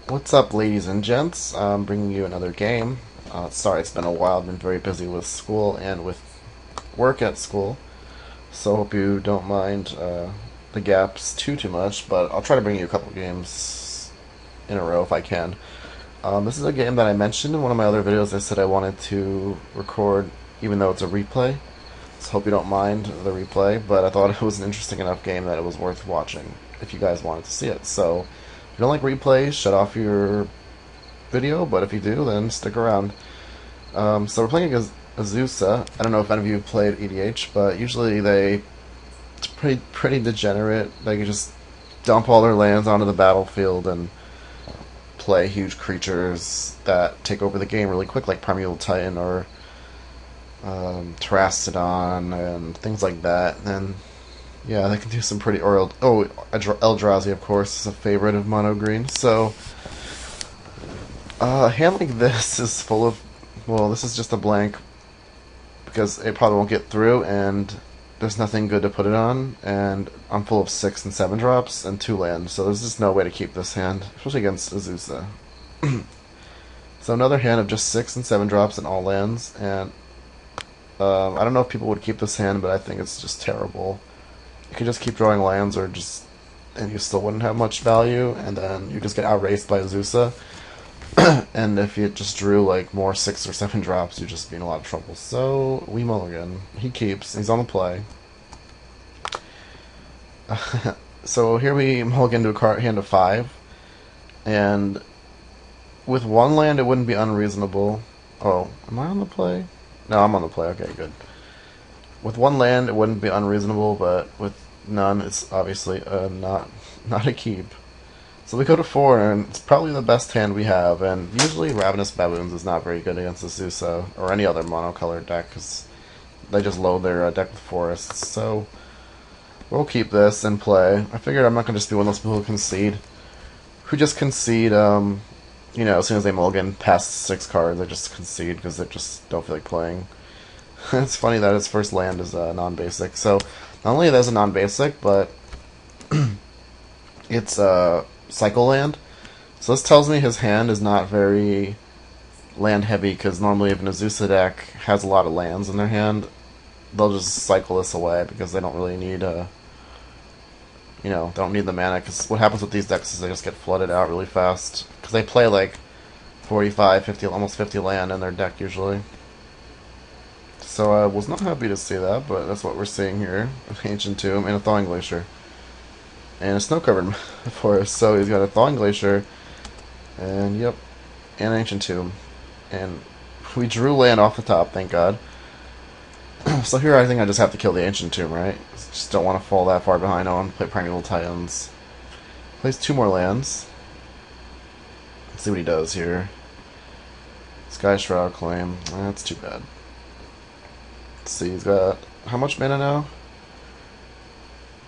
What's up, ladies and gents? I'm bringing you another game. Sorry, it's been a while. I've been very busy with school and with work at school, so hope you don't mind the gaps too much. But I'll try to bring you a couple games in a row if I can. This is a game that I mentioned in one of my other videos. I said I wanted to record, even though it's a replay. So hope you don't mind the replay. But I thought it was an interesting enough game that it was worth watching if you guys wanted to see it. So if you don't like replays, shut off your video, but if you do, then stick around. So we're playing against Azusa. I don't know if any of you have played EDH, but usually it's pretty degenerate. They can just dump all their lands onto the battlefield and play huge creatures that take over the game really quick, like Primeval Titan or Terrastodon and things like that. And yeah, they can do some pretty... Eldrazi, of course, is a favorite of Mono Green. So a hand like this is full of... Well, this is just a blank because it probably won't get through, and there's nothing good to put it on, and I'm full of 6 and 7 drops and 2 lands, so there's just no way to keep this hand, especially against Azusa. So another hand of just 6 and 7 drops and all lands, and I don't know if people would keep this hand, but I think it's just terrible. You could just keep drawing lands, and you still wouldn't have much value, and then you just get outraced by Azusa. And if you just drew like more 6 or 7 drops, you'd just be in a lot of trouble. So we Mulligan. He keeps. He's on the play. So here we Mulligan to a hand of 5, and with one land it wouldn't be unreasonable. Oh, am I on the play? No, I'm on the play. Okay, good. With one land it wouldn't be unreasonable, but with none, it's obviously not a keep. So we go to 4, and it's probably the best hand we have, and usually Ravenous Baboons is not very good against Azusa, or any other monocolored deck, because they just load their deck with forests. So we'll keep this and play. I figured I'm not going to just be one of those people who concede. Who just concede, as soon as they mulligan past 6 cards, they just concede because they just don't feel like playing. It's funny that his first land is non-basic. So not only is it non-basic, but it's cycle land. So this tells me his hand is not very land heavy, because normally if an Azusa deck has a lot of lands in their hand, they'll just cycle this away because they don't really need they don't need the mana, because what happens with these decks is they just get flooded out really fast, because they play like 45, 50, almost 50 land in their deck usually. So I was not happy to see that, but that's what we're seeing here. Ancient Tomb and a Thawing Glacier. And a snow-covered forest, so he's got a Thawing Glacier, and yep, and an Ancient Tomb. And we drew land off the top, thank God. So here I think I just have to kill the Ancient Tomb, right? Just don't want to fall that far behind. I want to play Primeval Titans. Plays 2 more lands. Let's see what he does here. Sky Shroud Claim. That's too bad. Let's see, he's got... how much mana now?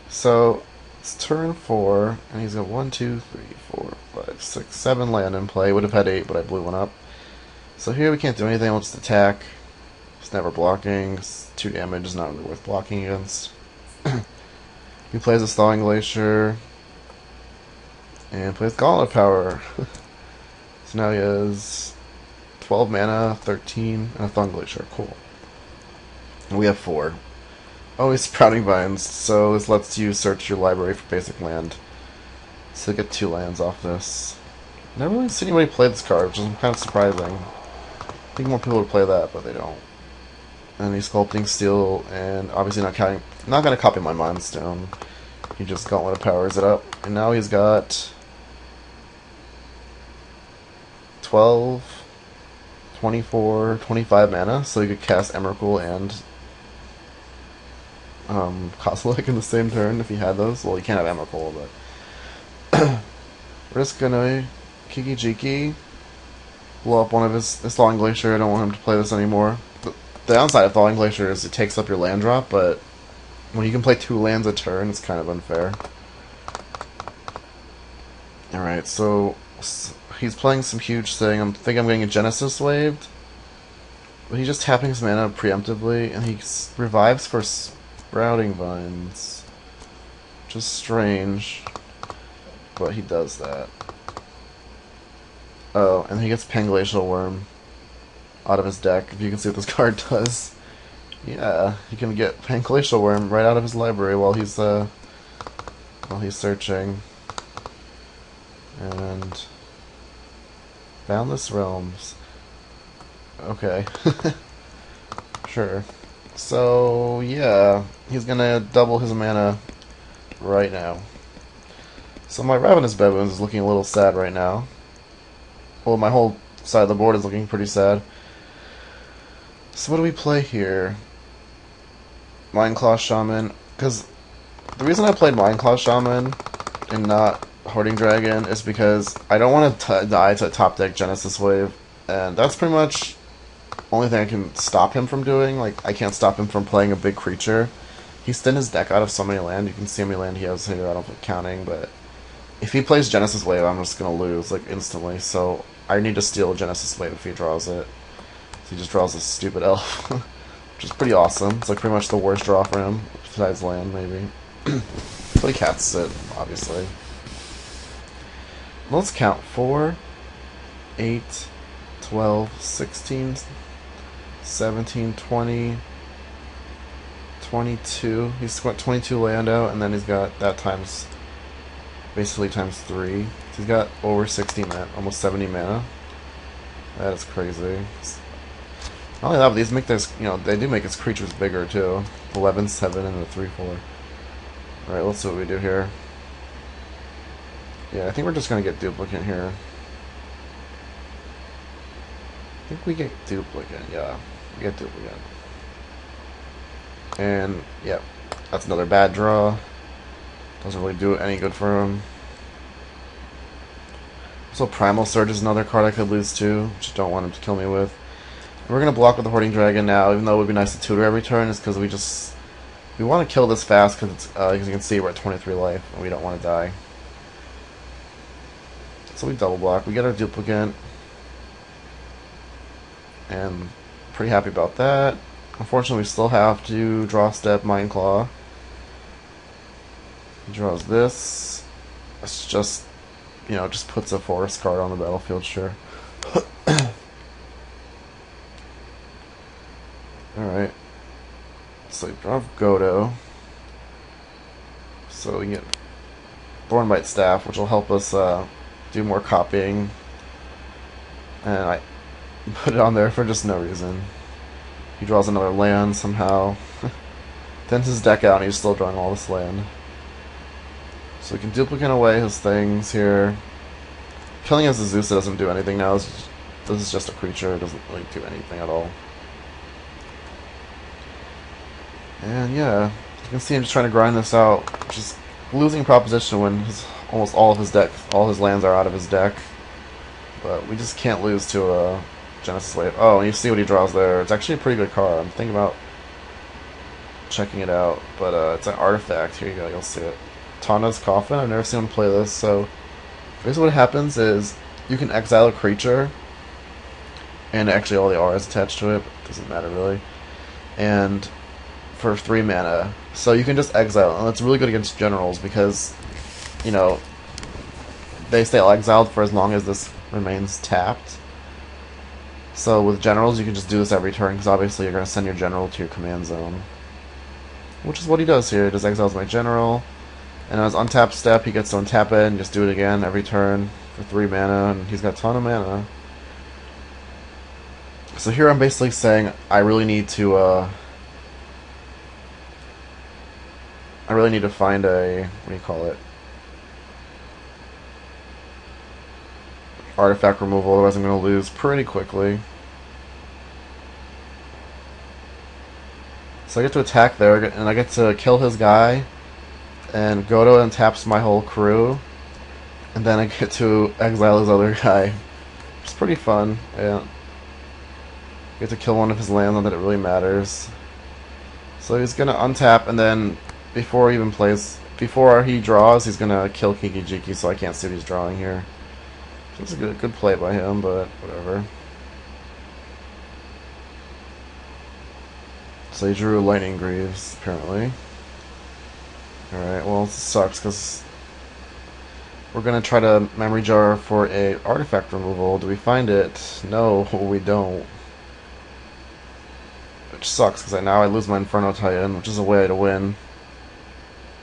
So it's turn 4, and he's got 1, 2, 3, 4, 5, 6, 7 land in play. Would have had 8, but I blew one up. So here we can't do anything. We'll just attack. It's never blocking. 2 damage is not really worth blocking against. He plays a Thawing Glacier and plays Gauntlet Power. So now he has 12 mana, 13, and a Thawing Glacier. Cool. And we have 4. Oh, he's Sprouting Vines, so this lets you search your library for basic land. So get 2 lands off this. Never really seen anybody play this card, which is kind of surprising. I think more people would play that, but they don't. And he's Sculpting Steel, and obviously not going to copy my Mind Stone. He just Gauntlet powers it up. And now he's got 12, 24, 25 mana, so he could cast Emrakul and Kozilek in the same turn if he had those. Well, he can't have Emrakul, but we're just gonna kiki-jiki, blow up one of his Thawing Glacier. I don't want him to play this anymore. The downside of Thawing Glacier is it takes up your land drop, but when you can play 2 lands a turn, it's kind of unfair. Alright, so he's playing some huge thing. I think I'm getting a Genesis Waved, but he's just tapping his mana preemptively, and he revives for Sprouting Vines. Just strange, but he does that. Oh, and he gets Panglacial Worm out of his deck. If you can see what this card does. Yeah, he can get Panglacial Worm right out of his library while he's searching. And Boundless Realms. Okay. Sure. So, yeah, he's gonna double his mana right now. So my Ravenous Baboons is looking a little sad right now. Well, my whole side of the board is looking pretty sad. So what do we play here? Mindclaw Shaman. Because the reason I played Mindclaw Shaman and not Hoarding Dragon is because I don't want to die to a top deck Genesis Wave. And that's pretty much only thing I can stop him from doing. Like, I can't stop him from playing a big creature. He's thinned his deck out of so many land. You can see how many land he has here. I don't put counting, but if he plays Genesis Wave, I'm just gonna lose like instantly. So I need to steal Genesis Wave if he draws it. So he just draws this stupid elf, which is pretty awesome. It's like pretty much the worst draw for him, besides land maybe. But he casts it, obviously. Let's count 4, 8, 12, 16, 17, 20, 22. He's got 22 land out, and then he's got that basically times 3. He's got over 60 mana, almost 70 mana. That is crazy. Not only that, but these make this, they do make his creatures bigger too. 11, 7, and a 3, 4. Alright, let's see what we do here. Yeah, I think we're just gonna get duplicate here. I think we get duplicate, yeah. We get duplicate. And, yep, that's another bad draw. Doesn't really do any good for him. So Primal Surge is another card I could lose to, which I don't want him to kill me with. And we're going to block with the Hoarding Dragon now, even though it would be nice to tutor every turn, is because we want to kill this fast, because as you can see, we're at 23 life, and we don't want to die. So we double block. We get our duplicate. And pretty happy about that. Unfortunately, we still have to draw step Mindclaw. He draws this. It's just, just puts a forest card on the battlefield, sure. Alright. So we draw Godo. So we get Thornbite Staff, which will help us do more copying. And I put it on there for just no reason. He draws another land somehow. Thins his deck out and he's still drawing all this land. So we can duplicate away his things here. Killing his Azusa doesn't do anything now. This is just a creature. It doesn't really do anything at all. And yeah, you can see him just trying to grind this out. Just losing proposition when almost all of his deck, all his lands are out of his deck. But we just can't lose to a Genesis Wave. Oh, and you see what he draws there. It's actually a pretty good card. I'm thinking about checking it out. But it's an artifact. Here you go. You'll see it. Tana's Coffin. I've never seen him play this. So basically what happens is you can exile a creature. And actually all the auras attached to it. Doesn't matter really. And for 3 mana. So you can just exile. And it's really good against generals because, they stay exiled for as long as this remains tapped. So with generals, you can just do this every turn, because obviously you're going to send your general to your command zone. Which is what he does here. He just exiles my general, and on his untapped step, he gets to untap it and just do it again every turn for 3 mana, and he's got a ton of mana. So here I'm basically saying I really need to find a, what do you call it? Artifact removal, otherwise I'm going to lose pretty quickly. So I get to attack there, and I get to kill his guy, and Godo untaps my whole crew, and then I get to exile his other guy. It's pretty fun, yeah. Get to kill one of his lands, not that it really matters. So he's going to untap, and then before he draws, he's going to kill Kiki-jiki, so I can't see what he's drawing here. It's a good play by him, but whatever. So he drew Lightning Greaves, apparently. Alright, well, this sucks, because we're gonna try to memory jar for a artifact removal. Do we find it? No, we don't. Which sucks, because now I lose my Inferno Titan, which is a way to win.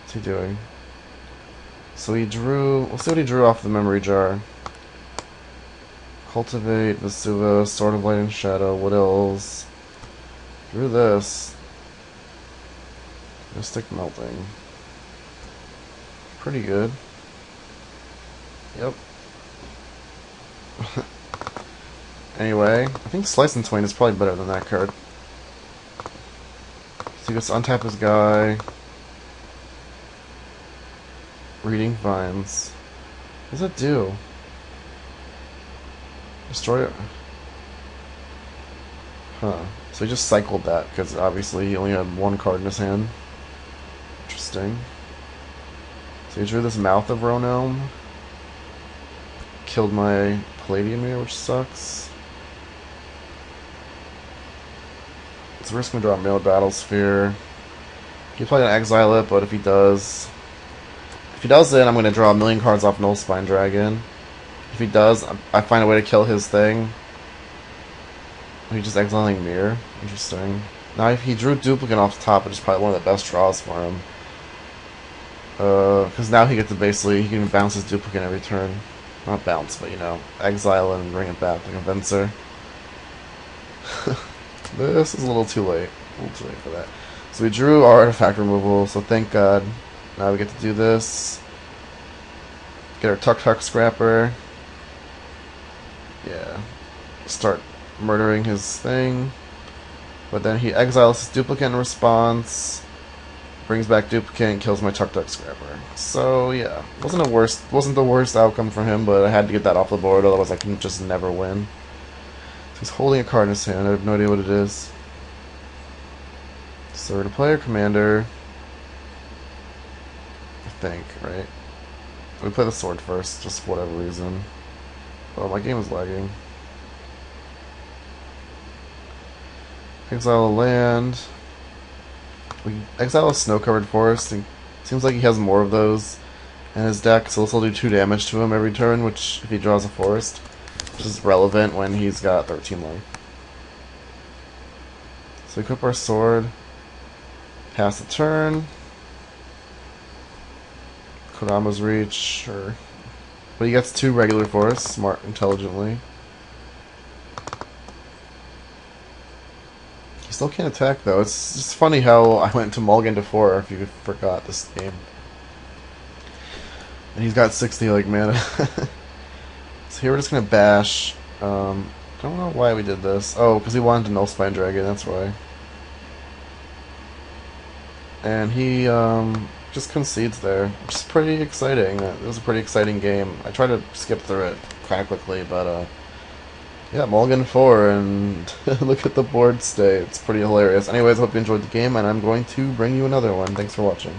What's he doing? So he drew... Let's see what he drew off the memory jar. Cultivate, Vesuva, Sword of Light and Shadow, what else? Drew this. Mystic Melting. Pretty good. Yep. Anyway, I think Slice and Twain is probably better than that card. So he gets to untap his guy. Reading Vines. What does it do? Destroy it. Huh. So he just cycled that, because obviously he only had one card in his hand. Interesting. So he drew this Mouth of Ronome. Killed my Palladium here, which sucks. It's a risk to draw Mailed Battlesphere. He's probably gonna exile it, but if he does it, I'm gonna draw a million cards off Null Spine Dragon. If he does, I find a way to kill his thing. He's just exiling Mirror. Interesting. Now, if he drew Duplicate off the top, which is probably one of the best draws for him. Because now he gets to basically, he can bounce his Duplicate every turn. Not bounce, but you know, exile and bring it back like a Venser. This is a little too late. A little too late for that. So we drew our artifact removal, so thank God. Now we get to do this. Get our Tuk Scrapper. Yeah. Start murdering his thing. But then he exiles his Duplicate in response. Brings back Duplicate and kills my Tuk Scrapper. So yeah, wasn't the worst outcome for him, but I had to get that off the board, otherwise I can just never win. So he's holding a card in his hand. I have no idea what it is. So we're gonna play our commander. I think, right? We play the sword first, just for whatever reason. Oh, my game is lagging. Exile a land. We exile a snow-covered forest. It seems like he has more of those in his deck, so this will do 2 damage to him every turn, which, if he draws a forest, which is relevant when he's got 13 life. So we equip our sword, pass the turn. Kodama's Reach, sure. But he gets 2 regular forests, smart, intelligently. He still can't attack, though. It's just funny how I went to Mulligan to 4, if you forgot this game. And he's got 60, like, mana. So here we're just gonna bash. Don't know why we did this. Oh, because he wanted to Null Spine Dragon, that's why. And he, just concedes there, which is pretty exciting. It was a pretty exciting game. I tried to skip through it kind of quickly, but yeah, Mulligan 4, and look at the board state. It's pretty hilarious. Anyways, I hope you enjoyed the game, and I'm going to bring you another one. Thanks for watching.